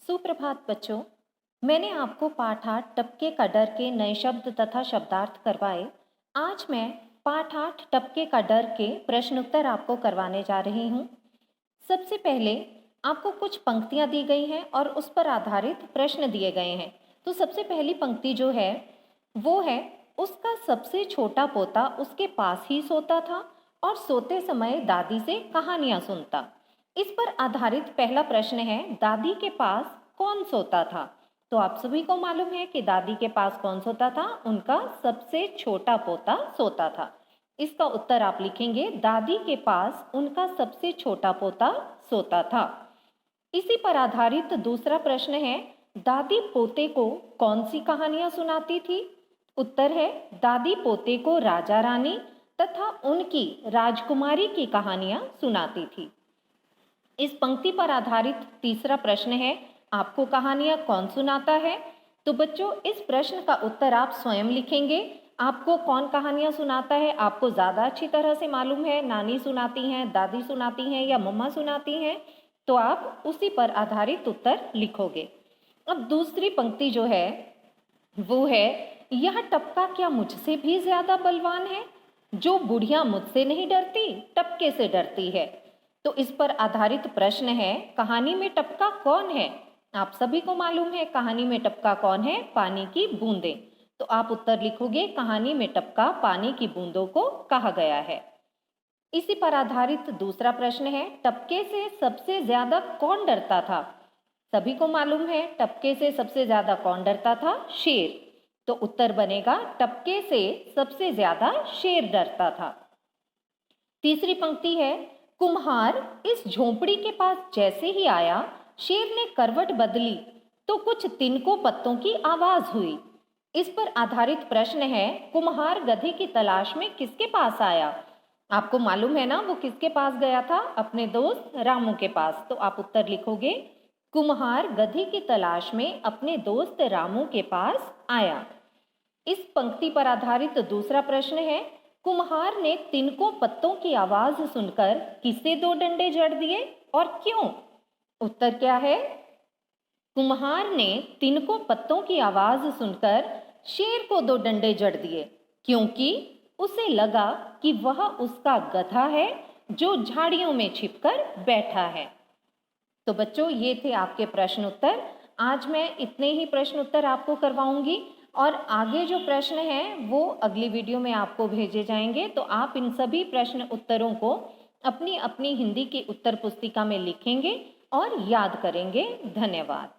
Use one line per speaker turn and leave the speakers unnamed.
सुप्रभात बच्चों। मैंने आपको पाठ 8 टपके का डर के नए शब्द तथा शब्दार्थ करवाए। आज मैं पाठ 8 टपके का डर के प्रश्न उत्तर आपको करवाने जा रही हूँ। सबसे पहले आपको कुछ पंक्तियाँ दी गई हैं और उस पर आधारित प्रश्न दिए गए हैं। तो सबसे पहली पंक्ति जो है वो है, उसका सबसे छोटा पोता उसके पास ही सोता था और सोते समय दादी से कहानियाँ सुनता। इस पर आधारित पहला प्रश्न है, दादी के पास कौन सोता था? तो आप सभी को मालूम है कि दादी के पास कौन सोता था? उनका सबसे छोटा पोता सोता था। इसका उत्तर आप लिखेंगे, दादी के पास उनका सबसे छोटा पोता सोता था। इसी पर आधारित दूसरा प्रश्न है, दादी पोते को कौन सी कहानियां सुनाती थी? उत्तर है, दादी पोते को राजा रानी तथा उनकी राजकुमारी की कहानियां सुनाती थी। इस पंक्ति पर आधारित तीसरा प्रश्न है, आपको कहानियां कौन सुनाता है? तो बच्चों, इस प्रश्न का उत्तर आप स्वयं लिखेंगे। आपको कौन कहानियां सुनाता है आपको ज़्यादा अच्छी तरह से मालूम है। नानी सुनाती हैं, दादी सुनाती हैं या मम्मा सुनाती हैं, तो आप उसी पर आधारित उत्तर लिखोगे। अब दूसरी पंक्ति जो है वो है, यह टपका क्या मुझसे भी ज़्यादा बलवान है? जो बुढ़िया मुझसे नहीं डरती, टपके से डरती है। तो इस पर आधारित प्रश्न है, कहानी में टपका कौन है? आप सभी को मालूम है कहानी में टपका कौन है? पानी की बूंदें। तो आप उत्तर लिखोगे, कहानी में टपका पानी की बूंदों को कहा गया है। इसी पर आधारित दूसरा प्रश्न है, टपके से सबसे ज्यादा कौन डरता था? सभी को मालूम है टपके से सबसे ज्यादा कौन डरता था? शेर। तो उत्तर बनेगा, टपके से सबसे ज्यादा शेर डरता था। तीसरी पंक्ति है, कुम्हार इस झोंपड़ी के पास जैसे ही आया, शेर ने करवट बदली तो कुछ तिनको पत्तों की आवाज हुई। इस पर आधारित प्रश्न है, कुम्हार गधे की तलाश में किसके पास आया? आपको मालूम है ना वो किसके पास गया था? अपने दोस्त रामू के पास। तो आप उत्तर लिखोगे, कुम्हार गधे की तलाश में अपने दोस्त रामू के पास आया। इस पंक्ति पर आधारित दूसरा प्रश्न है, कुम्हार ने तिनको पत्तों की आवाज सुनकर किसे 2 डंडे जड़ दिए और क्यों? उत्तर क्या है? कुम्हार ने तिनको पत्तों की आवाज सुनकर शेर को 2 डंडे जड़ दिए, क्योंकि उसे लगा कि वह उसका गधा है जो झाड़ियों में छिपकर बैठा है। तो बच्चों, ये थे आपके प्रश्न उत्तर। आज मैं इतने ही प्रश्न उत्तर आपको करवाऊंगी और आगे जो प्रश्न हैं वो अगली वीडियो में आपको भेजे जाएंगे। तो आप इन सभी प्रश्न उत्तरों को अपनी अपनी हिंदी की उत्तर पुस्तिका में लिखेंगे और याद करेंगे। धन्यवाद।